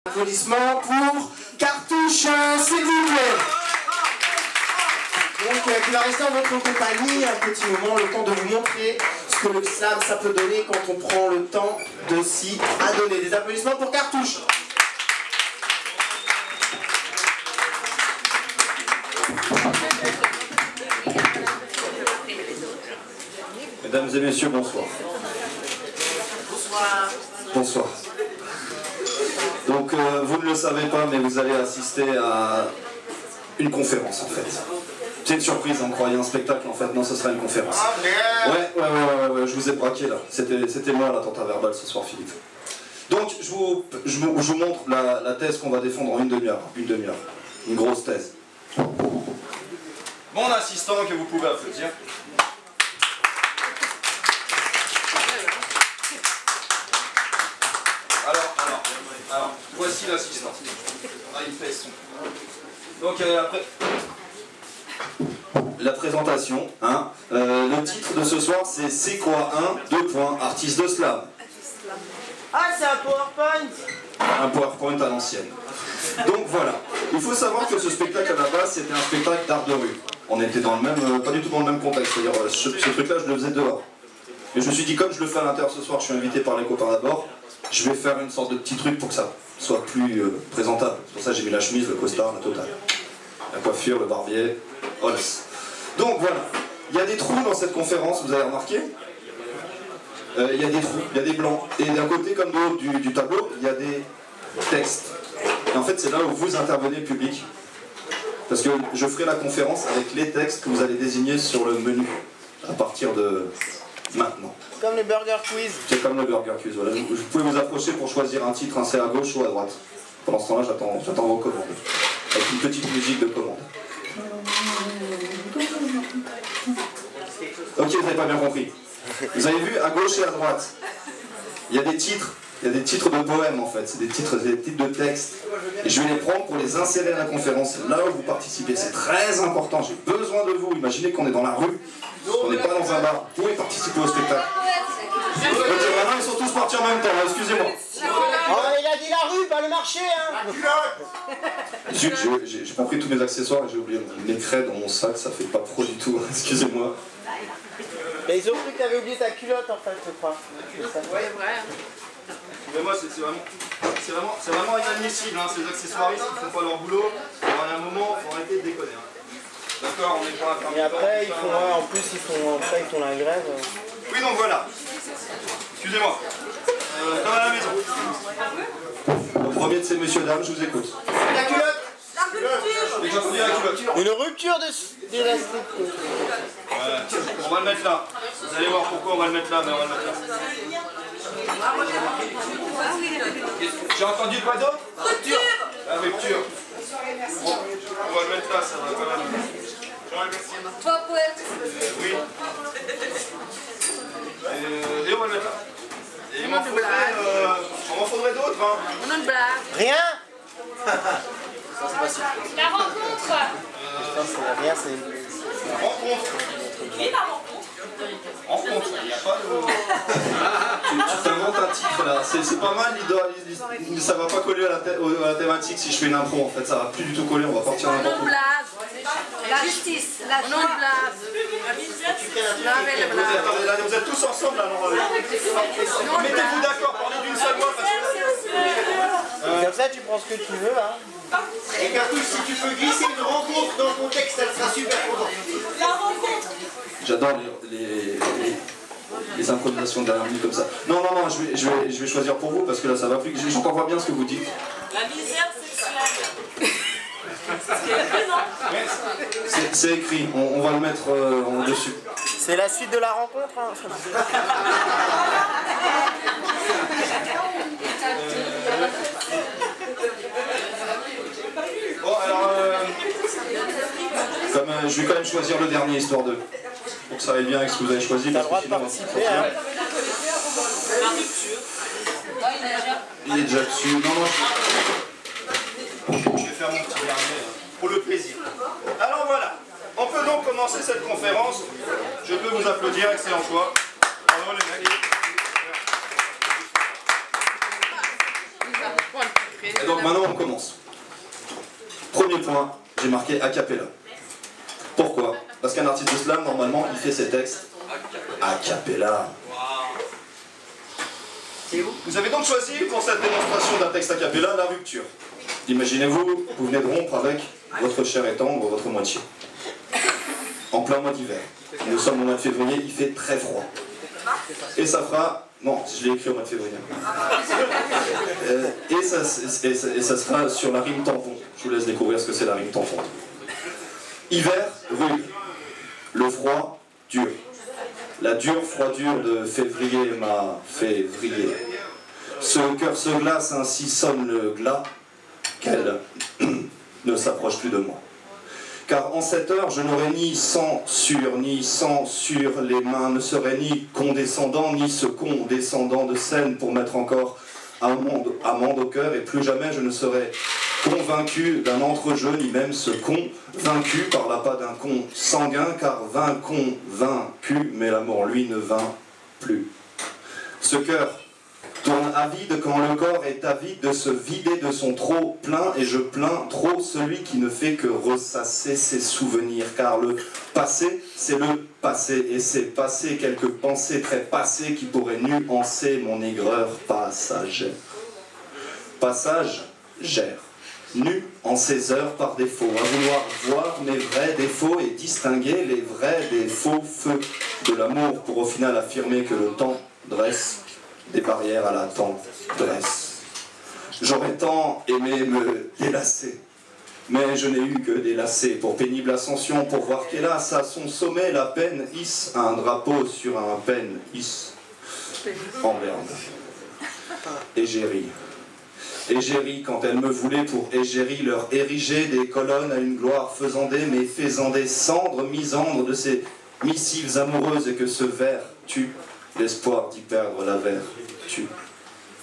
Applaudissements pour Cartouche, s'il vous plaît. Donc, il va rester en votre compagnie un petit moment, le temps de vous montrer ce que le slam, ça peut donner quand on prend le temps de s'y adonner. Des applaudissements pour Cartouche. Mesdames et messieurs, bonsoir. Bonsoir. Bonsoir. Donc, vous ne le savez pas, mais vous allez assister à une conférence, en fait. C'est une surprise, on croyait un spectacle, en fait. Non, ce sera une conférence. Ouais, je vous ai braqué, là. C'était moi, l'attentat verbal, ce soir, Philippe. Donc, je vous montre la thèse qu'on va défendre en une demi-heure. Une grosse thèse. Mon assistant, que vous pouvez applaudir. Alors, voici l'assistant. Ah, il pèse son. Donc, après la présentation, hein, le titre de ce soir, c'est quoi artiste de slam. Ah, c'est un PowerPoint. Un PowerPoint à l'ancienne. Donc voilà, il faut savoir que ce spectacle à la base, c'était un spectacle d'art de rue. On était dans le même, pas du tout dans le même contexte, c'est-à-dire ce truc-là, je le faisais dehors. Mais je me suis dit, comme je le fais à l'intérieur ce soir, je suis invité par les copains d'abord, je vais faire une sorte de petit truc pour que ça soit plus présentable. C'est pour ça que j'ai mis la chemise, le costard, la totale. La coiffure, le barbier, Holmes. Donc voilà, il y a des trous dans cette conférence, vous avez remarqué? Il y a des trous, il y a des blancs. Et d'un côté comme de l'autre du tableau, il y a des textes. Et en fait, c'est là où vous intervenez, public. Parce que je ferai la conférence avec les textes que vous allez désigner sur le menu à partir de maintenant. Comme les Burger Quiz. C'est comme le Burger Quiz, voilà. Vous pouvez vous approcher pour choisir un titre, un C à gauche ou à droite. Pendant ce temps-là, j'attends vos commandes. Avec une petite musique de commande. Ok, vous n'avez pas bien compris. Vous avez vu, à gauche et à droite, il y a des titres de poèmes en fait, c'est des titres de textes. Et je vais les prendre pour les insérer à la conférence. Là où vous participez, c'est très important, j'ai besoin de vous. Imaginez qu'on est dans la rue, on n'est pas dans un bar, vous pouvez participer au spectacle. Ok, maintenant ils sont tous partis en même temps, excusez-moi. Oh, il a dit la rue, pas le marché, hein. Zut, j'ai pas pris tous mes accessoires et j'ai oublié mes craies dans mon sac, ça fait pas pro du tout, excusez-moi. Mais ils ont cru que t'avais oublié ta culotte en fait, je crois. Ouais, vrai. Mais moi, c'est vraiment inadmissible, hein, ces accessoiristes qui font pas leur boulot. Alors, il y a un moment, il faut arrêter de déconner. Hein. D'accord, on n'est pas à faire. Et après, ils font, ouais, en plus, ils font la grève. Oui, donc voilà. Excusez-moi. Comme à la maison. Le premier de ces messieurs dames, je vous écoute. La culotte. La Une rupture d'élastique. Voilà. On va le mettre là. Vous allez voir pourquoi on va le mettre là, mais on va le mettre là. J'ai entendu quoi d'autre? Rupture. La rupture. Bon, on va le mettre là, ça va quand même. Oui. Et on va le mettre là. Et il m'en faudrait d'autres, hein. Rien. La rencontre. Rien, c'est... Rencontre. Oui, la rencontre. Rencontre, il n'y a pas de... Tu t'inventes un titre là, c'est pas mal, ça va pas coller à la thématique si je fais une impro en fait, ça va plus du tout coller, on va partir n'importe où. La justice, la joie. Attendez, là, vous êtes tous ensemble alors. Mettez-vous d'accord, parlez d'une seule voix parce que... Comme ça, tu prends ce que tu veux, hein. Et Cartouche, si tu peux glisser une rencontre dans ton texte, ça sera super content. La rencontre. J'adore les improvisations derrière lui comme ça. Non, je vais choisir pour vous parce que là ça va plus. J'entends pas bien ce que vous dites. La misère sexuelle. C'est écrit, non? C'est écrit, on va le mettre en dessus. C'est la suite de la rencontre, hein. Bon alors, je vais quand même choisir le dernier histoire de... Pour que ça aille bien avec ce que vous avez choisi. T'as le droit de participer, hein. La rupture. Il est déjà dessus. Non, je vais faire mon petit dernier pour le plaisir. Alors voilà, on peut donc commencer cette conférence. Je peux vous applaudir, excellent choix. Bravo les mecs. Et donc Donc maintenant on commence. Premier point, j'ai marqué a cappella. Pourquoi? Parce qu'un artiste de slam, normalement, il fait ses textes a cappella. Vous avez donc choisi pour cette démonstration d'un texte a cappella la rupture. Imaginez-vous, vous venez de rompre avec votre chair et tendre, votre moitié. En plein mois d'hiver. Nous sommes au mois de février, il fait très froid. Et ça fera... Non, je l'ai écrit au mois de février. Et ça sera sur la rime tampon. Je vous laisse découvrir ce que c'est la rime tampon. Hiver, rude. Le froid, dur. La dure froidure de février m'a fait vriller. Ce cœur se glace, ainsi sonne le glas, qu'elle ne s'approche plus de moi. Car en cette heure, je n'aurai ni sang sur les mains, ne serai ni condescendant, ni ce condescendant de scène pour mettre encore amende au cœur, et plus jamais je ne serai convaincu d'un entrejeu, ni même ce convaincu par l'appât d'un con sanguin, car vaincu, mais l'amour, lui, ne vint plus. Ce cœur tourne avide quand le corps est avide de se vider de son trop plein, et je plains trop celui qui ne fait que ressasser ses souvenirs, car le passé, c'est le passé, et c'est passé quelques pensées très passées qui pourraient nuancer mon aigreur passagère. Passagère, nu en ces heures par défaut, à vouloir voir mes vrais défauts et distinguer les vrais des faux feux de l'amour, pour au final affirmer que le temps dresse des barrières à la tendresse. J'aurais tant aimé me délasser, mais je n'ai eu que des lacets pour pénible ascension, pour voir qu'hélas, à son sommet, la peine hisse un drapeau sur un peine hisse en berne. Et j'ai ri quand elle me voulait pour égérie leur ériger des colonnes à une gloire faisandée, mais faisant des cendres misandres de ces missives amoureuses, et que ce vers tue l'espoir d'y perdre la vertu.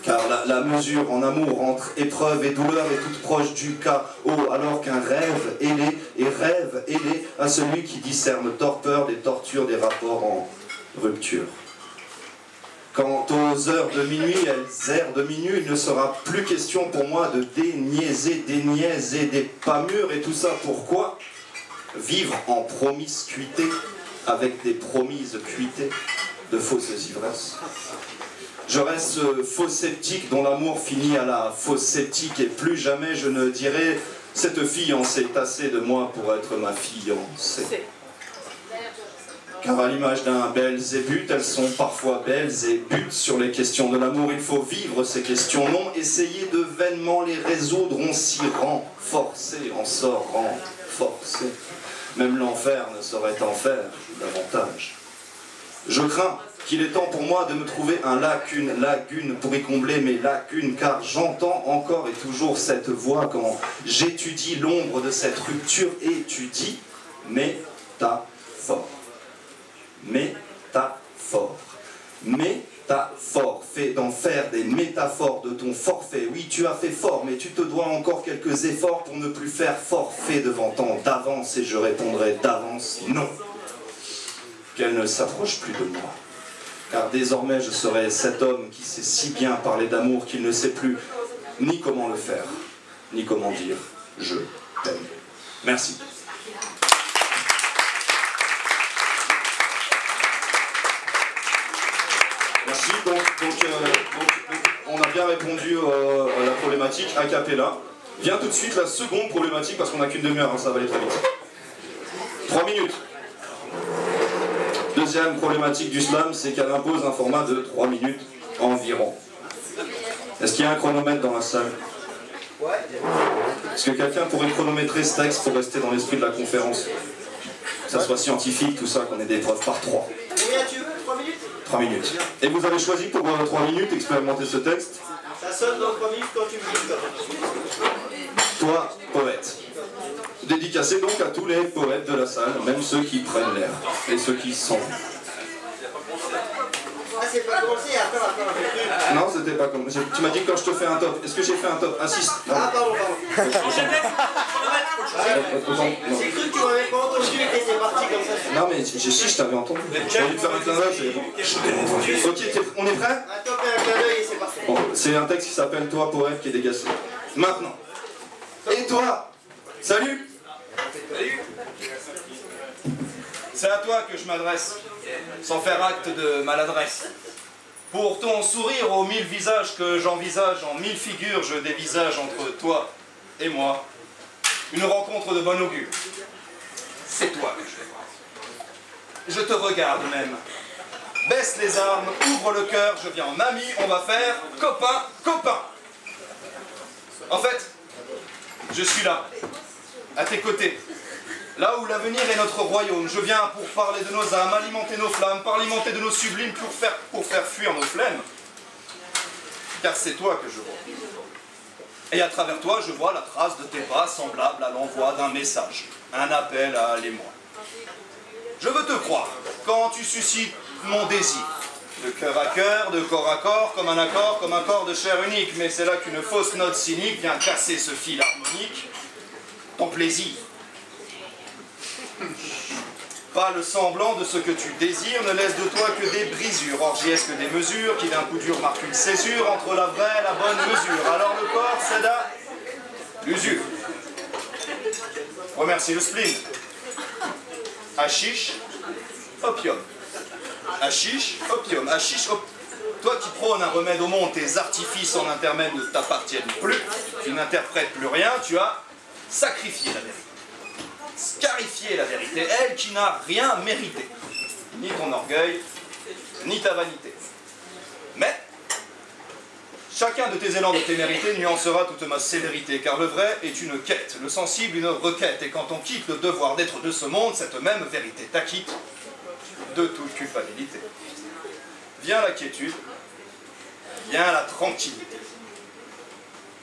Car la mesure en amour entre épreuve et douleur est toute proche du chaos, alors qu'un rêve ailé et rêve ailé à celui qui discerne torpeur des tortures des rapports en rupture. Quant aux heures de minuit, elles errent de minuit, il ne sera plus question pour moi de déniaiser, des niaises et des pas mûrs, et tout ça pourquoi? Vivre en promiscuité avec des promises cuitées de fausses ivresses. Je reste faux sceptique dont l'amour finit à la fausse sceptique, et plus jamais je ne dirai cette fille en s'est assez de moi pour être ma fiancée. Car à l'image d'un Belzébuth, elles sont parfois belles et butent sur les questions de l'amour. Il faut vivre ces questions, non essayer de vainement les résoudre. On s'y renforcer, on sort renforcé. Même l'enfer ne saurait en faire davantage. Je crains qu'il est temps pour moi de me trouver un lagune pour y combler mes lacunes, car j'entends encore et toujours cette voix quand j'étudie l'ombre de cette rupture, étudie métaphore. Métaphore, fait d'en faire des métaphores de ton forfait. Oui, tu as fait fort, mais tu te dois encore quelques efforts pour ne plus faire forfait devant tant d'avance, et je répondrai d'avance non. Qu'elle ne s'approche plus de moi. Car désormais je serai cet homme qui sait si bien parler d'amour qu'il ne sait plus ni comment le faire, ni comment dire « je t'aime ». Merci. Merci, donc on a bien répondu à la problématique a cappella. Vient tout de suite la seconde problématique, parce qu'on n'a qu'une demi-heure, hein, ça va aller très vite. 3 minutes. Deuxième problématique du slam, c'est qu'elle impose un format de 3 minutes environ. Est-ce qu'il y a un chronomètre dans la salle? Est-ce que quelqu'un pourrait chronométrer ce texte pour rester dans l'esprit de la conférence? Que ça soit scientifique, tout ça, qu'on ait des preuves par 3. Combien tu veux? 3 minutes? 3 minutes. Et vous avez choisi pour 3 minutes expérimenter ce texte? Ça sonne dans 3 minutes quand tu me dis. Toi, poète. Dédicacé donc à tous les poètes de la salle, même ceux qui prennent l'air, et ceux qui sont. Ah, c'est pas commencé, attends. Non, c'était pas comme... Tu m'as dit quand je te fais un top. Est-ce que j'ai fait un top? Insiste. Ah, pardon. J'ai cru que tu m'avais pas entendu et c'est parti comme ça. Non, mais si, je t'avais entendu. J'ai envie de faire un clin d'œil. Ok, on est prêt? Un top et un clin d'œil et c'est parti. Bon, C'est un texte qui s'appelle « Toi, poète qui est dégacé ». Maintenant. Et toi? Salut. Salut. C'est à toi que je m'adresse, sans faire acte de maladresse. Pour ton sourire aux 1000 visages que j'envisage, en 1000 figures je dévisage entre toi et moi, une rencontre de bon augure. C'est toi que je vais voir. Je te regarde même. Baisse les armes, ouvre le cœur, je viens en ami, on va faire copain, copain. En fait, je suis là, à tes côtés. Là où l'avenir est notre royaume, je viens pour parler de nos âmes, alimenter nos flammes, parlementer de nos sublimes pour faire fuir nos flemmes. Car c'est toi que je vois. Et à travers toi, je vois la trace de tes pas semblable à l'envoi d'un message, un appel à l'émoi. Je veux te croire quand tu suscites mon désir, de cœur à cœur, de corps à corps, comme un corps de chair unique. Mais c'est là qu'une fausse note cynique vient casser ce fil harmonique. Ton plaisir. Pas le semblant de ce que tu désires ne laisse de toi que des brisures, orgiesques des mesures qui d'un coup dur marquent une césure entre la vraie et la bonne mesure. Alors le corps cède à l'usure. Remercie le spleen. Hashish, opium. Hashish, opium. Hashish, opium. Toi qui prônes un remède au monde, tes artifices en intermède ne t'appartiennent plus, tu n'interprètes plus rien, tu as sacrifié la vérité. Scarifier la vérité, elle qui n'a rien mérité, ni ton orgueil, ni ta vanité. Mais, chacun de tes élans de témérité nuancera toute ma sévérité, car le vrai est une quête, le sensible une requête, et quand on quitte le devoir d'être de ce monde, cette même vérité t'acquitte de toute culpabilité. Vient la quiétude, vient la tranquillité.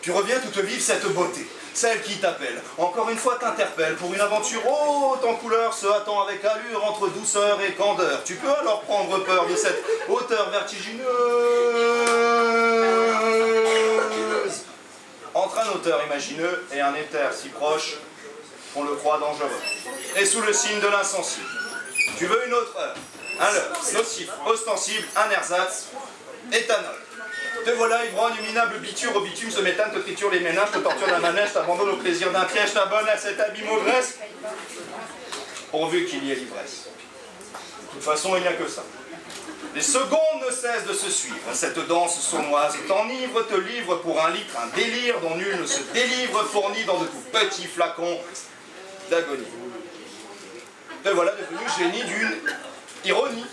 Tu reviens toute vive cette beauté. Celle qui t'appelle, encore une fois t'interpelle pour une aventure haute en couleur, se hâtant avec allure entre douceur et candeur. Tu peux alors prendre peur de cette hauteur vertigineuse entre un auteur imagineux et un éther si proche qu'on le croit dangereux. Et sous le signe de l'insensible, tu veux une autre heure, un leurre, nocif, ostensible, un ersatz, éthanol. Te voilà, ivrogne, minable, biture, au bitume, se méthane, te triture les ménages, te torture d'un manège, t'abandonne au plaisir d'un piège, t'abonne à cet abîme ogresse, pourvu qu'il y ait l'ivresse. De toute façon, il n'y a que ça. Les secondes ne cessent de se suivre, cette danse sournoise t'enivre, te livre pour un litre, un délire dont nul ne se délivre, fourni dans de tout petits flacons d'agonie. Te voilà devenu génie d'une ironie.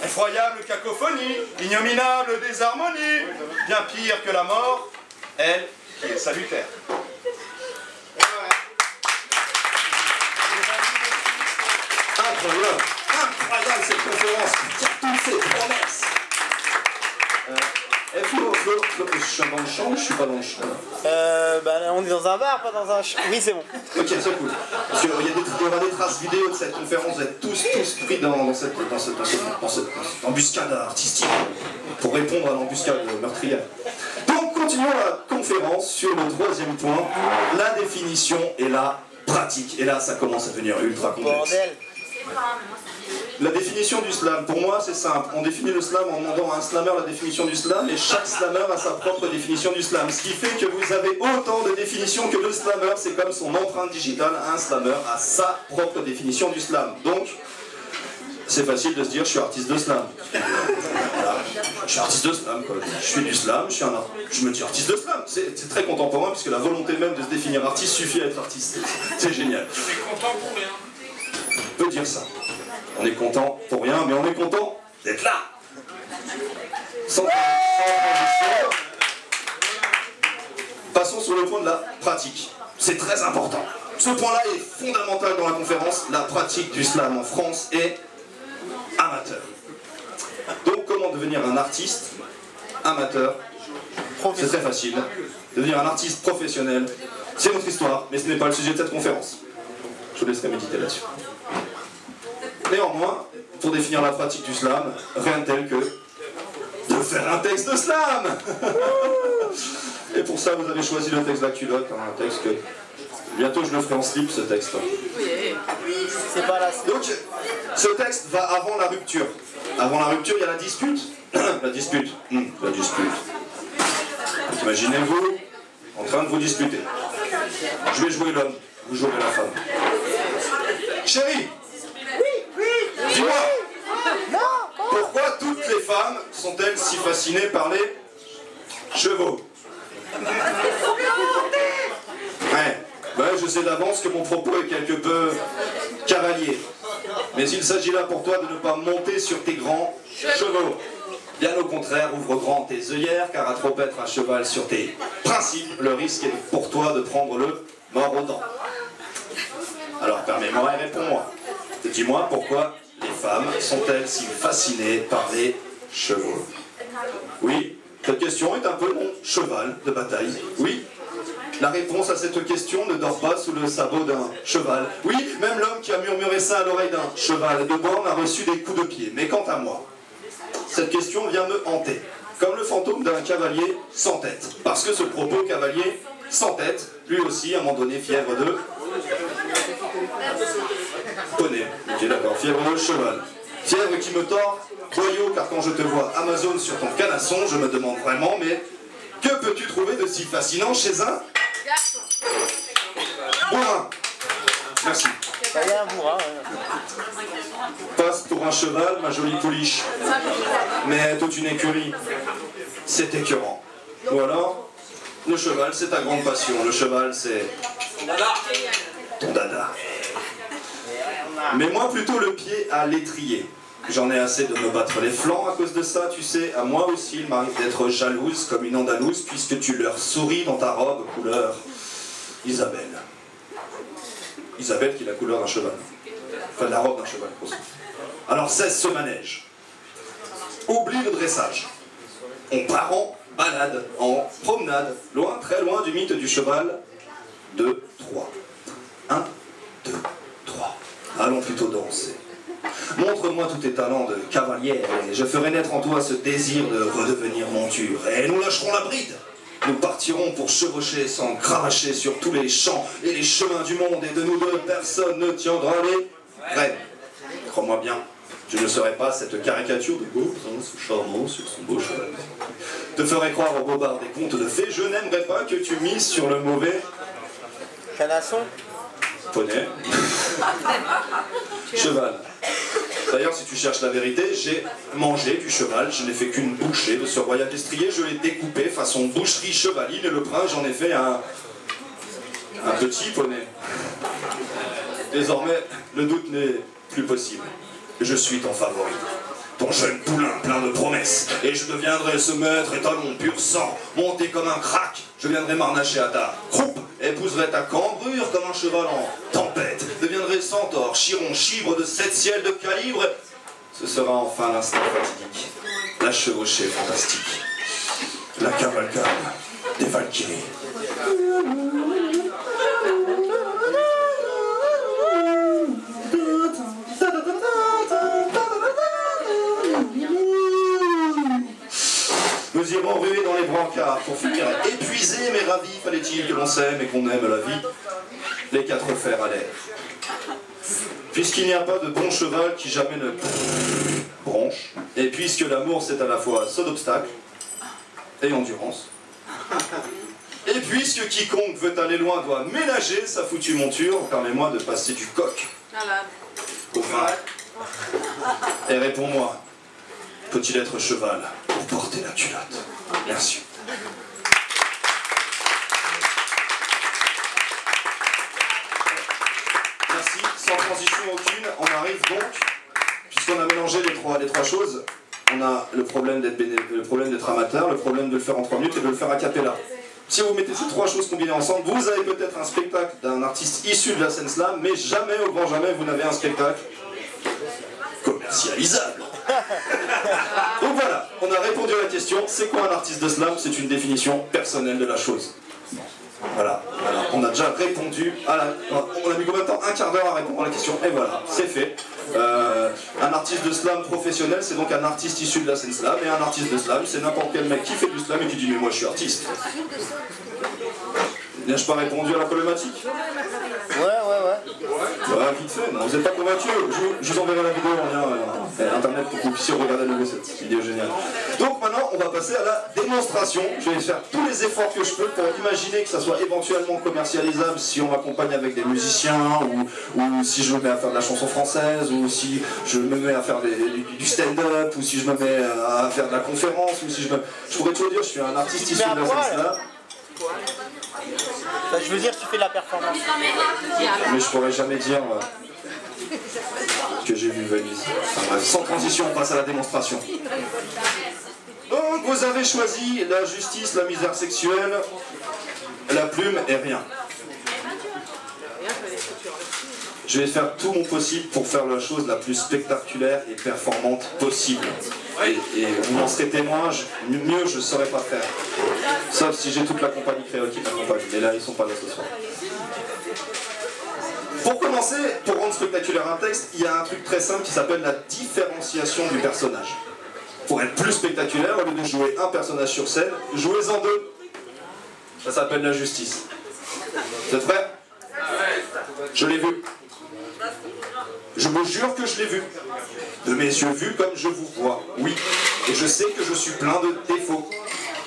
Effroyable cacophonie, ignominable désharmonie, bien pire que la mort, elle qui est salutaire. Incroyable, incroyable cette conférence qui tient toutes ses promesses. Flo, je suis dans le champ ou je suis pas dans le champ là? On est dans un bar, pas dans un champ. Oui, c'est bon. Ok, c'est cool. Parce qu'il y aura des traces vidéo de cette conférence, vous êtes tous pris dans cette embuscade artistique pour répondre à l'embuscade meurtrière. Donc, continuons la conférence sur le troisième point, la définition et la pratique. Et là, ça commence à devenir ultra complexe. Bordel. La définition du slam, pour moi c'est simple, on définit le slam en demandant à un slammer la définition du slam et chaque slammer a sa propre définition du slam, ce qui fait que vous avez autant de définitions que le slammer, c'est comme son empreinte digitale, un slammer a sa propre définition du slam. Donc, c'est facile de se dire je suis artiste de slam. Voilà. Je suis artiste de slam, quoi. Je fais du slam, je me dis artiste de slam. C'est très contemporain puisque la volonté même de se définir artiste suffit à être artiste. C'est génial. Je suis content pour rien. On peut dire ça. On est content pour rien, mais on est content d'être là. Sans transition. Passons sur le point de la pratique. C'est très important. Ce point-là est fondamental dans la conférence. La pratique du slam en France est amateur. Donc comment devenir un artiste amateur? C'est très facile. Devenir un artiste professionnel, c'est notre histoire, mais ce n'est pas le sujet de cette conférence. Je vous laisserai méditer là-dessus. Néanmoins, pour définir la pratique du slam, rien de tel que de faire un texte de slam. Et pour ça, vous avez choisi le texte de la culotte, un texte que... Bientôt, je le ferai en slip, ce texte. C'est pas là. Donc, ce texte va avant la rupture. Avant la rupture, il y a la dispute. La dispute. La dispute. Imaginez-vous en train de vous disputer. Je vais jouer l'homme, vous jouerez la femme. Chérie, dis-moi, pourquoi toutes les femmes sont-elles si fascinées par les chevaux? Ouais, je sais d'avance que mon propos est quelque peu cavalier. Mais il s'agit là pour toi de ne pas monter sur tes grands chevaux. Bien au contraire, ouvre grand tes œillères, car à trop être un cheval sur tes principes, le risque est pour toi de prendre le mort aux dents. Alors permets-moi et réponds-moi. Dis-moi pourquoi les femmes sont-elles si fascinées par les chevaux? Oui, cette question est un peu mon cheval de bataille. Oui, la réponse à cette question ne dort pas sous le sabot d'un cheval. Oui, même l'homme qui a murmuré ça à l'oreille d'un cheval de borne a reçu des coups de pied. Mais quant à moi, cette question vient me hanter, comme le fantôme d'un cavalier sans tête. Parce que ce propos cavalier sans tête, lui aussi, à un moment donné, fièvre de poney. Ok, d'accord, fièvre de cheval. Fièvre qui me tord boyau, car quand je te vois Amazon sur ton canasson, je me demande vraiment, mais que peux-tu trouver de si fascinant chez un bourrin? Merci. Il y a un bourrin. Passe pour un cheval, ma jolie pouliche. Mais toute une écurie, c'est écœurant. Ou alors, le cheval, c'est ta grande passion. Le cheval, c'est ton dada. Mais moi, plutôt le pied à l'étrier. J'en ai assez de me battre les flancs à cause de ça, tu sais. À moi aussi, il m'arrive d'être jalouse comme une andalouse, puisque tu leur souris dans ta robe couleur Isabelle. Isabelle qui est la couleur d'un cheval. Enfin, la robe d'un cheval, aussi. Alors cesse ce manège. Oublie le dressage. On part en balade, en promenade, loin, très loin du mythe du cheval. 2, 3. 1, 2, 3. Allons plutôt danser. Montre-moi tous tes talents de cavalière, et je ferai naître en toi ce désir de redevenir monture. Et nous lâcherons la bride. Nous partirons pour chevaucher sans cravacher sur tous les champs et les chemins du monde, et de nous deux, personne ne tiendra les rênes. Crois-moi bien, je ne serai pas cette caricature de beau prince charmant sur son beau cheval. Te ferai croire au bobard des contes de fées, je n'aimerais pas que tu mises sur le mauvais Canasson. poney. Cheval. D'ailleurs, si tu cherches la vérité, j'ai mangé du cheval, je n'ai fait qu'une bouchée de ce royal destrier, je l'ai découpé façon boucherie chevaline, et le prince, j'en ai fait un petit poney. Désormais, le doute n'est plus possible. Je suis ton favori, ton jeune poulain plein de promesses, et je deviendrai ce maître étalon pur sang, monté comme un crack. Je viendrai m'arnacher à ta croupe, épouserai ta cambrure comme un cheval en tempête, deviendrai centaure, chiron, chibre de 7 ciels de calibre. Ce sera enfin l'instant fatidique, la chevauchée fantastique, la cavalcade des Valkyries. Nous irons ruer dans les brancards pour finir épuisés mais ravis. Fallait-il que l'on s'aime et qu'on aime la vie, les 4 fers à l'air. Puisqu'il n'y a pas de bon cheval qui jamais ne bronche, et puisque l'amour c'est à la fois saut d'obstacle et endurance, et puisque quiconque veut aller loin doit ménager sa foutue monture, permets-moi de passer du coq au vin. Et réponds-moi, peut-il être cheval pour porter la culotte? Merci. Merci, sans transition aucune, on arrive donc, puisqu'on a mélangé les trois choses, on a le problème d'être amateur, le problème de le faire en 3 minutes et de le faire a cappella. Si vous mettez ces 3 choses combinées ensemble, vous avez peut-être un spectacle d'un artiste issu de la scène slam, mais jamais, au grand jamais, vous n'avez un spectacle commercialisable. Donc voilà, on a répondu à la question, c'est quoi un artiste de slam? C'est une définition personnelle de la chose. Voilà, on a déjà répondu à la... On a mis combien de temps? 1/4 d'heure à répondre à la question, et voilà, c'est fait. Un artiste de slam professionnel, c'est donc un artiste issu de la scène slam, et un artiste de slam, c'est n'importe quel mec qui fait du slam et qui dit « mais moi je suis artiste ». N'ai-je pas répondu à la problématique? Ouais. Ouais, vite fait, non, vous n'êtes pas convaincu. Je vous enverrai la vidéo en lien internet pour que vous puissiez regarder à nouveau cette vidéo géniale. Donc maintenant, on va passer à la démonstration. Je vais faire tous les efforts que je peux pour imaginer que ça soit éventuellement commercialisable si on m'accompagne avec des musiciens, ou si je me mets à faire de la chanson française, ou si je me mets à faire du stand-up, ou si je me mets à faire de la conférence, ou si je pourrais toujours dire je suis un artiste issu de la scène. Je veux dire, tu fais de la performance. Mais je pourrais jamais dire que j'ai vu Venise. Enfin, bref, sans transition, on passe à la démonstration. Donc vous avez choisi la justice, la misère sexuelle, la plume et rien. Je vais faire tout mon possible pour faire la chose la plus spectaculaire et performante possible. Et vous en serez témoin, mieux je ne saurais pas faire. Sauf si j'ai toute la compagnie créole qui m'accompagne. Mais là, ils ne sont pas là ce soir. Pour commencer, pour rendre spectaculaire un texte, il y a un truc très simple qui s'appelle la différenciation du personnage. Pour être plus spectaculaire, au lieu de jouer un personnage sur scène, jouez-en deux. Ça s'appelle la justice. Vous êtes prêts? Je l'ai vu. Je me jure que je l'ai vu. De mes yeux vus comme je vous vois, oui. Et je sais que je suis plein de défauts.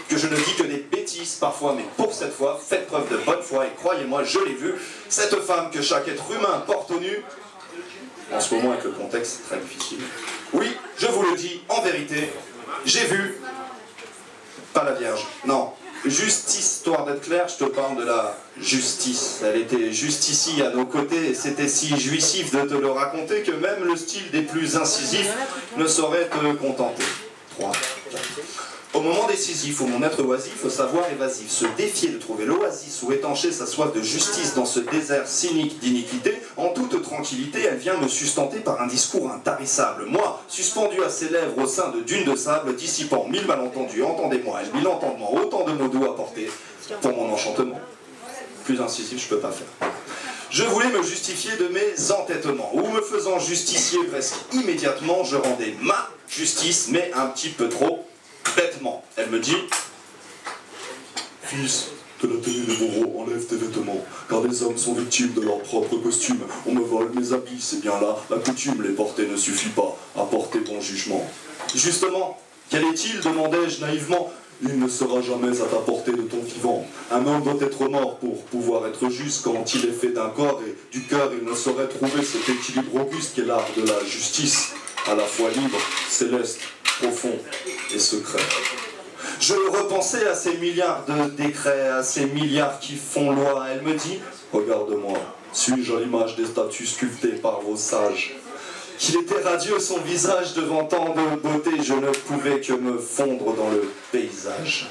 Que je ne dis que des bêtises parfois, mais pour cette fois, faites preuve de bonne foi et croyez-moi, je l'ai vu. Cette femme que chaque être humain porte au nu, en ce moment avec le contexte très difficile. Oui, je vous le dis, en vérité, j'ai vu, pas la Vierge, non. Juste histoire d'être clair, je te parle de la justice. Elle était juste ici à nos côtés et c'était si jouissif de te le raconter que même le style des plus incisifs ne saurait te contenter. 3, 4. Au moment décisif où mon être oisif, au savoir évasif, se défiait de trouver l'oasis où étancher sa soif de justice dans ce désert cynique d'iniquité, en toute tranquillité, elle vient me sustenter par un discours intarissable. Moi, suspendu à ses lèvres au sein de dunes de sable, dissipant 1000 malentendus, entendez-moi, elle mit l'entendement, autant de mots doux à porter pour mon enchantement. Plus incisif, je peux pas faire. Je voulais me justifier de mes entêtements, ou me faisant justicier presque immédiatement, je rendais ma justice, mais un petit peu trop bêtement. Elle me dit: fils de la tenue de Moreau, enlève tes vêtements, car les hommes sont victimes de leur propre costume. On me vole mes habits, c'est bien là la coutume, les porter ne suffit pas à porter ton jugement. Justement, quel est-il, demandai-je naïvement. Il ne sera jamais à ta portée de ton vivant. Un homme doit être mort pour pouvoir être juste quand il est fait d'un corps, et du cœur il ne saurait trouver cet équilibre auguste qu'est l'art de la justice, à la fois libre, céleste, profond et secret. Je repensais à ces milliards de décrets, à ces milliards qui font loi. Elle me dit: regarde-moi, suis-je à l'image des statues sculptées par vos sages? Qu'il était radieux son visage devant tant de beauté, je ne pouvais que me fondre dans le paysage.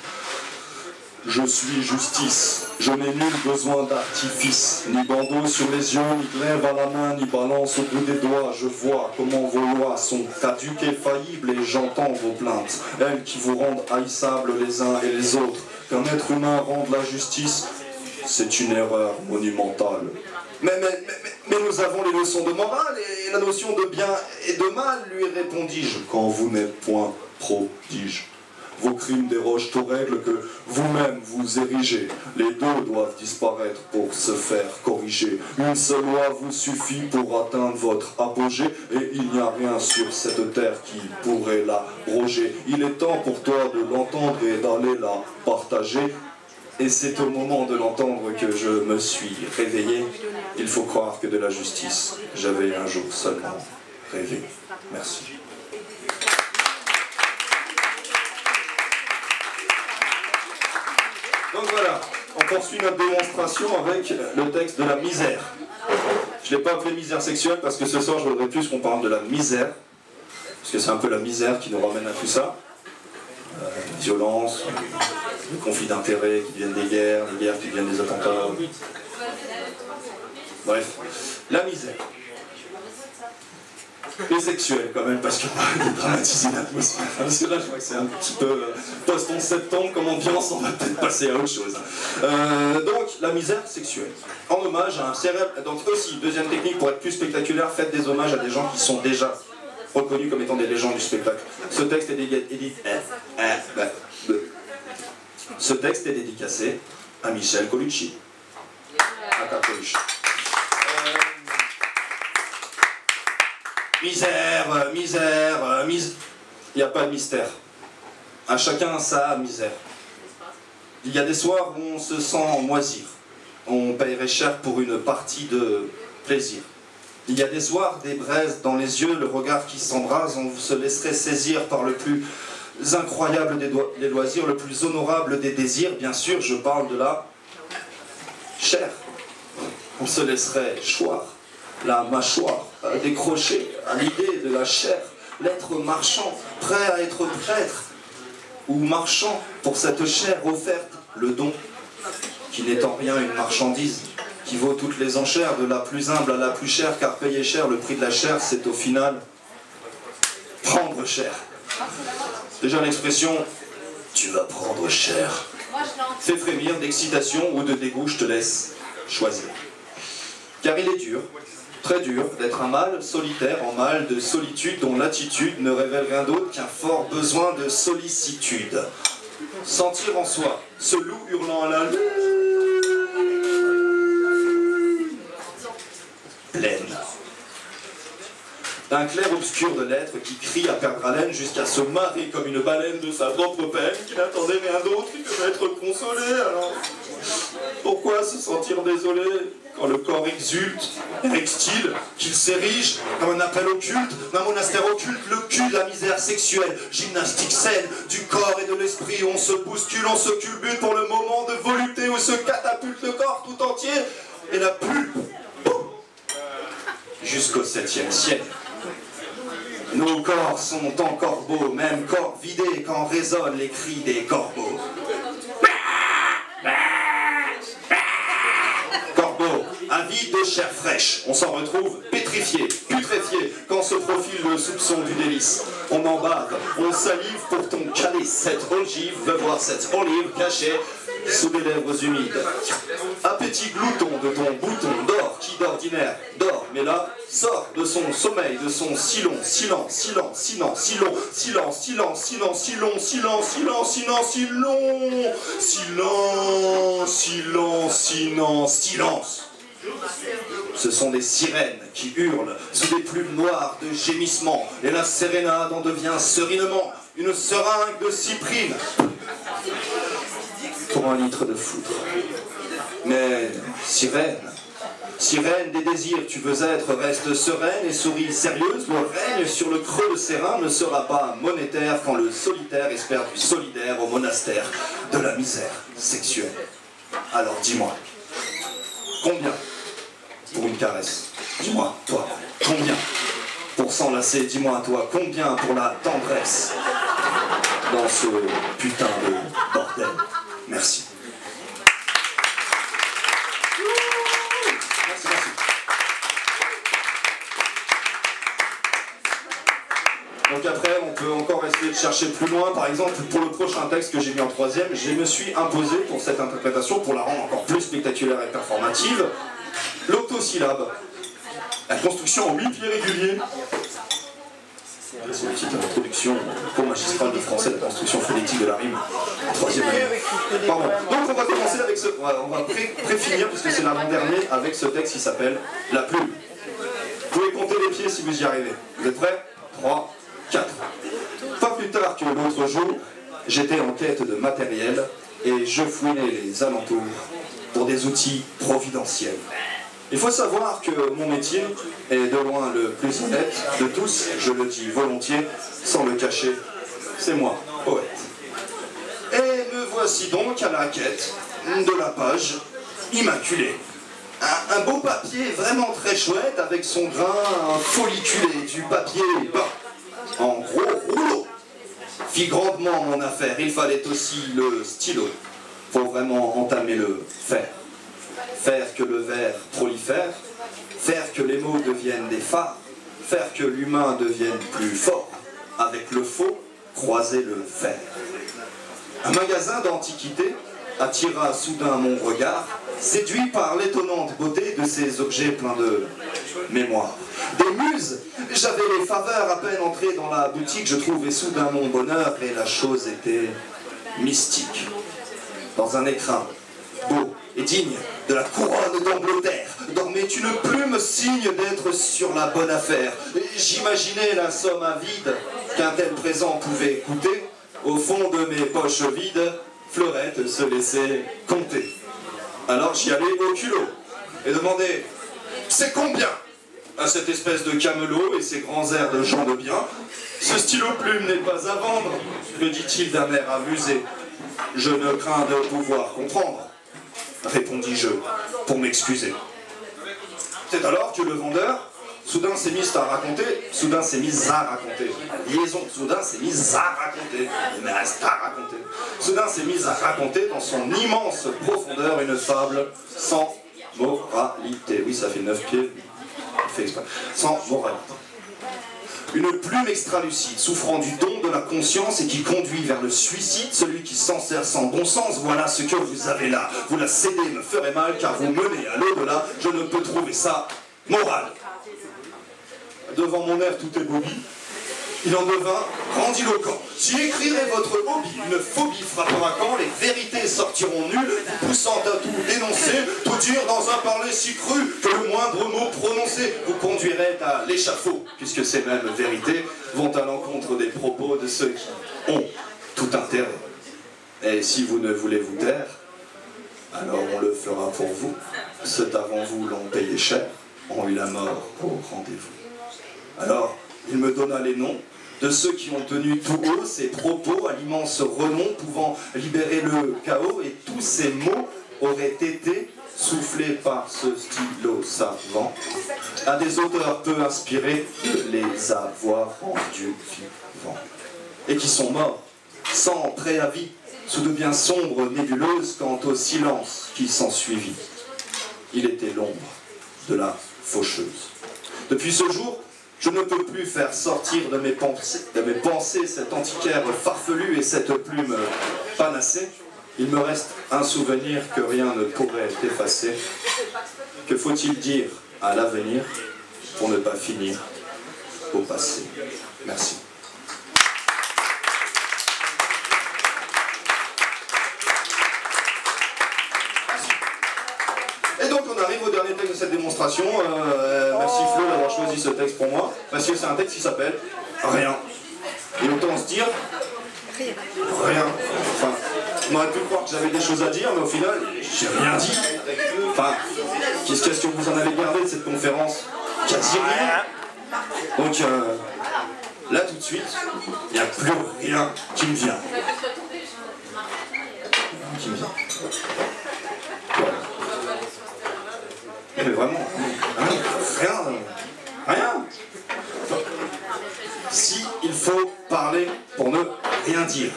Je suis justice, je n'ai nul besoin d'artifice, ni bandeau sur les yeux, ni glaive à la main, ni balance au bout des doigts. Je vois comment vos lois sont caduques et faillibles et j'entends vos plaintes, elles qui vous rendent haïssables les uns et les autres. Qu'un être humain rende la justice, c'est une erreur monumentale. Mais nous avons les leçons de morale et la notion de bien et de mal, lui répondis-je, quand vous n'êtes point prodige. Vos crimes dérogent aux règles que vous-même vous érigez. Les deux doivent disparaître pour se faire corriger. Une seule loi vous suffit pour atteindre votre apogée et il n'y a rien sur cette terre qui pourrait la roger. Il est temps pour toi de l'entendre et d'aller la partager. Et c'est au moment de l'entendre que je me suis réveillé. Il faut croire que de la justice, j'avais un jour seulement rêvé. Merci. Donc voilà, on poursuit notre démonstration avec le texte de la misère. Je ne l'ai pas appelé misère sexuelle parce que ce soir je voudrais plus qu'on parle de la misère. Parce que c'est un peu la misère qui nous ramène à tout ça. Violence, les conflits d'intérêts qui viennent des guerres qui viennent des attentats. Bref, la misère. Et sexuelle quand même, parce qu'on va dramatiser l'atmosphère. Parce que là, je crois que c'est un petit peu post-11 septembre comme ambiance, on va peut-être passer à autre chose. Donc, la misère sexuelle. En hommage à un célèbre. Donc, aussi, deuxième technique pour être plus spectaculaire, faites des hommages à des gens qui sont déjà reconnus comme étant des légendes du spectacle. Ce texte est dédicacé à Michel Colucci. À Colucci. Misère, misère, misère. Il n'y a pas de mystère. À chacun sa misère. Il y a des soirs où on se sent moisir. On paierait cher pour une partie de plaisir. Il y a des soirs, des braises dans les yeux, le regard qui s'embrase, on se laisserait saisir par le plus incroyable des loisirs, le plus honorable des désirs. Bien sûr, je parle de la chair. On se laisserait choir, la mâchoire, décrocher à l'idée de la chair, l'être marchand, prêt à être prêtre, ou marchand pour cette chair offerte, le don, qui n'est en rien une marchandise, qui vaut toutes les enchères, de la plus humble à la plus chère, car payer cher, le prix de la chair, c'est au final prendre cher. Déjà l'expression « tu vas prendre cher » fait frémir d'excitation ou de dégoût, je te laisse choisir. Car il est dur, très dur, d'être un mâle solitaire en mal de solitude dont l'attitude ne révèle rien d'autre qu'un fort besoin de sollicitude. Sentir en soi ce loup hurlant à la plaine. D'un clair-obscur de l'être qui crie à perdre haleine jusqu'à se marrer comme une baleine de sa propre peine, qui n'attendait rien d'autre que d'être consolé. Alors, pourquoi se sentir désolé quand le corps exulte, extile, qu'il s'érige comme un appel occulte, d'un monastère occulte, le cul de la misère sexuelle, gymnastique saine du corps et de l'esprit, où on se bouscule, on se culbute pour le moment de volupté, où se catapulte le corps tout entier, et la pulpe, jusqu'au 7e siècle. Nos corps sont encore beaux, même corps vidés quand résonnent les cris des corbeaux. Corbeaux, avides de chair fraîche, on s'en retrouve pétrifié, putréfié, quand se profile le soupçon du délice. On en bave, on salive pour ton calice, cette ogive veut voir cette olive cachée sous des lèvres humides. Appétit glouton de ton bouton d'or qui d'ordinaire dort, mais là sort de son sommeil, de son silence, silence, silence, silence, silence, silence, silence, silence, silence, silence, silence, silence, silence, silence, silence, silence. Ce sont des sirènes qui hurlent sous des plumes noires de gémissements, et la sérénade en devient serinement une seringue de cyprine pour un litre de foudre. Mais sirène, sirène des désirs, tu veux être, reste sereine et souris sérieuse, le règne sur le creux de ses reins ne sera pas monétaire quand le solitaire espère du solidaire au monastère de la misère sexuelle. Alors dis-moi, combien pour une caresse? Dis-moi, toi, combien pour s'enlacer? Dis-moi, toi, combien pour la tendresse dans ce putain de bordel? Merci. Merci, merci. Donc après, on peut encore essayer de chercher plus loin. Par exemple, pour le prochain texte que j'ai mis en 3e, je me suis imposé pour cette interprétation, pour la rendre encore plus spectaculaire et performative, l'octosyllabe. La construction en 8 pieds réguliers. C'est une petite introduction au magistral de français, la construction phonétique de la rime, 3e année. Pardon. Donc on va commencer avec ce... On va préfinir, puisque c'est l'avant-dernier, avec ce texte qui s'appelle La Plume. Vous pouvez compter les pieds si vous y arrivez. Vous êtes prêts? 3, 4. Pas plus tard que l'autre jour, j'étais en quête de matériel et je fouinais les alentours pour des outils providentiels. Il faut savoir que mon métier est de loin le plus honnête de tous, je le dis volontiers, sans le cacher, c'est moi, poète. Et me voici donc à la quête de la page immaculée. Un beau papier vraiment très chouette avec son grain folliculé, du papier peint en gros rouleau. Fit grandement mon affaire, il fallait aussi le stylo pour vraiment entamer le fer. Faire que le vers prolifère, faire que les mots deviennent des phares, faire que l'humain devienne plus fort, avec le faux, croiser le fer. Un magasin d'antiquité attira soudain mon regard, séduit par l'étonnante beauté de ces objets pleins de mémoire. Des muses, j'avais les faveurs, à peine entré dans la boutique, je trouvais soudain mon bonheur et la chose était mystique. Dans un écrin beau et digne de la couronne d'Angleterre, dormait est une plume signe d'être sur la bonne affaire. J'imaginais la somme avide qu'un tel présent pouvait coûter. Au fond de mes poches vides, Fleurette se laissait compter. Alors j'y allais au culot et demandais « C'est combien ?» à cette espèce de camelot et ses grands airs de gens de bien. « Ce stylo plume n'est pas à vendre », me dit-il d'un air amusé. « Je ne crains de pouvoir comprendre », répondis-je pour m'excuser. C'est alors que le vendeur, soudain s'est mis à raconter, liaison, soudain s'est mis à raconter, il me reste à raconter, soudain s'est mis à raconter dans son immense profondeur une fable sans moralité. Oui, ça fait 9 pieds, fait exprès. Sans moralité. Une plume extra-lucide, souffrant du don de la conscience et qui conduit vers le suicide, celui qui s'en sert sans bon sens, voilà ce que vous avez là. Vous la cédez me ferait mal, car vous menez à l'au-delà, je ne peux trouver ça moral. Devant mon air tout ébaubi, il en devint grandiloquent. Si écrirait votre hobby, une phobie frappera quand les vérités sortiront nulles, vous poussant à tout dénoncer, tout dire dans un parler si cru que le moindre mot prononcé vous conduirait à l'échafaud, puisque ces mêmes vérités vont à l'encontre des propos de ceux qui ont tout intérêt. Et si vous ne voulez vous taire, alors on le fera pour vous. Ceux avant vous l'ont payé cher, ont eu la mort au rendez-vous. Alors, il me donna les noms de ceux qui ont tenu tout haut ces propos à l'immense renom pouvant libérer le chaos, et tous ces mots auraient été soufflés par ce stylo savant à des auteurs peu inspirés de les avoir rendus vivants, et qui sont morts sans préavis sous de bien sombres nébuleuses quant au silence qui s'ensuivit. Il était l'ombre de la faucheuse. Depuis ce jour, je ne peux plus faire sortir de mes pensées cet antiquaire farfelu et cette plume panacée. Il me reste un souvenir que rien ne pourrait effacer. Que faut-il dire à l'avenir pour ne pas finir au passé? Merci. Et donc on arrive au dernier texte de cette démonstration. Merci Flo d'avoir choisi ce texte pour moi, parce que c'est un texte qui s'appelle Rien. Et autant se dire rien. Enfin, on aurait pu croire que j'avais des choses à dire, mais au final, j'ai rien dit. Enfin, qu'est-ce que vous en avez gardé de cette conférence? Quasi rien. Donc là tout de suite, il n'y a plus rien qui me vient. Voilà. Mais vraiment, rien. Si il faut parler pour ne rien dire.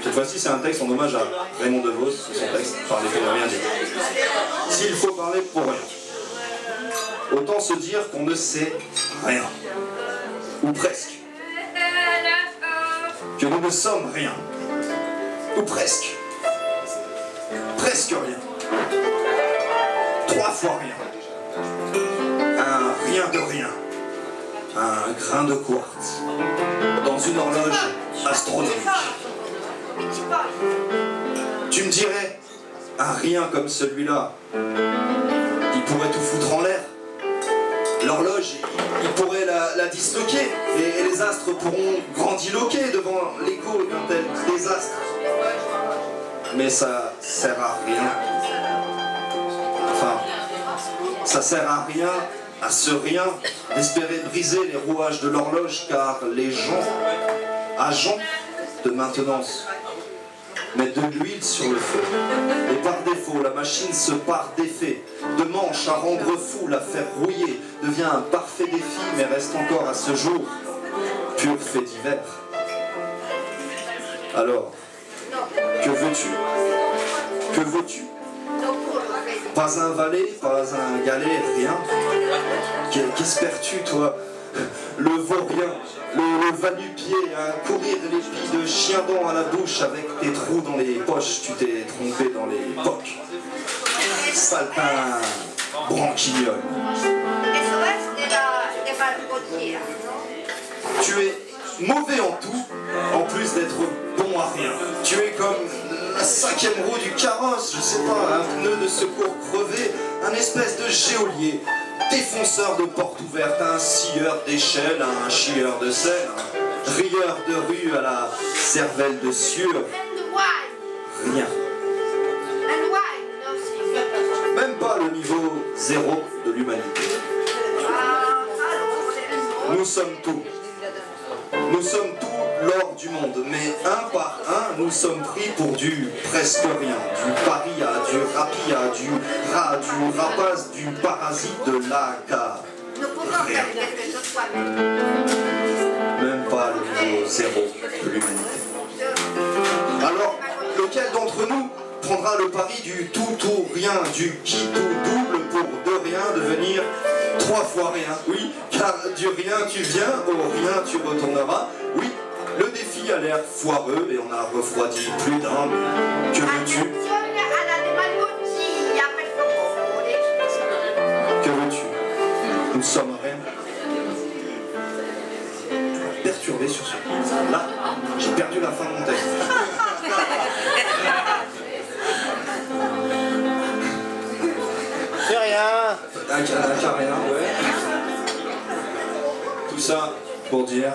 Cette fois-ci, c'est un texte en hommage à Raymond DeVos, c'est son texte, parler pour ne rien dire. S'il faut parler pour rien, autant se dire qu'on ne sait rien, ou presque, que nous ne sommes rien, ou presque rien. 3 fois rien. Un rien de rien. Un grain de quartz. Dans une horloge astronomique. Tu me dirais, un rien comme celui-là, il pourrait tout foutre en l'air. L'horloge, il pourrait la disloquer. Et les astres pourront grandiloquer devant l'écho d'un tel désastre. Mais ça sert à rien. Enfin, ça sert à rien, à ce rien, d'espérer briser les rouages de l'horloge, car les gens, agents de maintenance, mettent de l'huile sur le feu. Et par défaut, la machine se part d'effet, de manche à rendre fou, la faire rouiller, devient un parfait défi, mais reste encore à ce jour pur fait divers. Alors, que veux-tu? Que veux-tu? Pas un valet, pas un galet, rien. Qu'espères-tu, toi? Le vaurien, le va-nu-pied, à courir les pieds de chien-dent à la bouche avec tes trous dans les poches, tu t'es trompé dans les pocs. Salpin branquignol. Tu es mauvais en tout, en plus d'être bon à rien. Tu es comme la 5e roue du carrosse, je sais pas, un pneu de secours crevé, un espèce de geôlier, défonceur de portes ouvertes, un scieur d'échelles, un chieur de scène, un rieur de rue à la cervelle de cieux. Rien. Même pas le niveau zéro de l'humanité. Nous sommes tout. Nous sommes tout l'or du monde, mais un par un, nous sommes pris pour du presque rien, du paria, du rapia, du rat, du rapace, du parasite, de l'aka. Rien. Même pas le niveau zéro de l'humanité. Alors, lequel d'entre nous prendra le pari du tout ou rien, du qui tout double pour de rien devenir 3 fois rien? Oui, car du rien tu viens, au rien tu retourneras. Oui, le défi a l'air foireux et on a refroidi plus d'un. Que veux-tu? Que veux-tu? Nous sommes rien. Perturbé sur ce point. Là, j'ai perdu la fin de mon texte. C'est rien. Un carré, ouais. Tout ça pour dire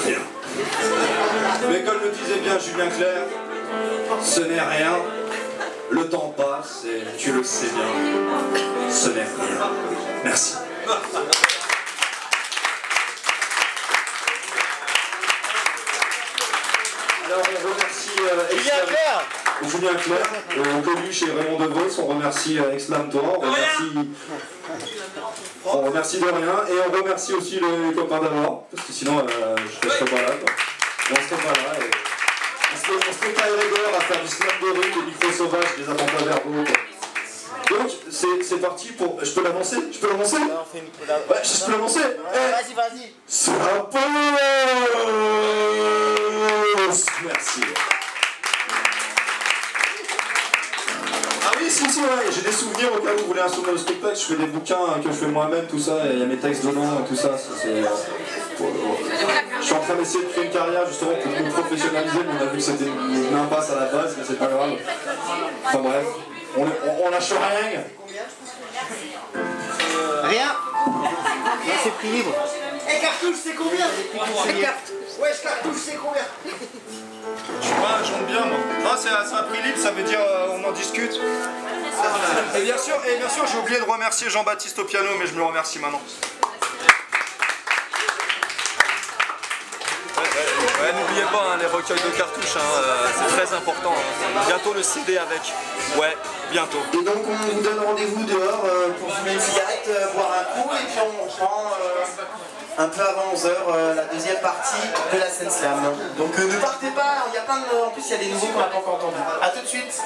rien. Mais comme le disait bien Julien Clerc, ce n'est rien. Le temps passe et tu le sais bien. Ce n'est rien. Merci. Alors on remercie Julien Clerc, connu chez Raymond Devos, on remercie Exclame-toi, on remercie de rien, et on remercie aussi les copains d'abord, parce que sinon je ne serais pas là, quoi. On ne serait pas là, et on serait pas rigueur à faire du slam de rue, des micros sauvages, des attentats verbaux, quoi. Donc c'est parti pour... Je peux l'annoncer? Je peux l'annoncer? Ouais, je peux l'annoncer. Vas-y. C'est la pause. Merci. Ah oui, si, ouais, j'ai des souvenirs au cas où vous voulez un souvenir de spectacle, je fais des bouquins que je fais moi-même, tout ça, et il y a mes textes dedans, et tout ça. Je suis en train d'essayer de créer une carrière justement pour me professionnaliser, mais on a vu que c'était une impasse à la base, mais c'est pas grave. Enfin bref, on lâche rien. Rien. C'est prix libre. Et cartouche, c'est combien? Ouais, cartouche, c'est combien? Ouais, je compte bien moi. Ah, c'est un prix libre, ça veut dire on en discute. Et bien sûr, j'ai oublié de remercier Jean-Baptiste au piano, mais je me le remercie maintenant. Ouais, n'oubliez pas hein, les recueils de cartouches, c'est très important. Bientôt le CD avec. Ouais, bientôt. Et donc on vous donne rendez-vous dehors pour fumer une cigarette, boire un coup, et puis on prend un peu avant 11h la deuxième partie de la scène slam. Donc ne partez pas, il y a plein de... En plus il y a des nouveaux qu'on n'a pas encore entendus. A tout de suite.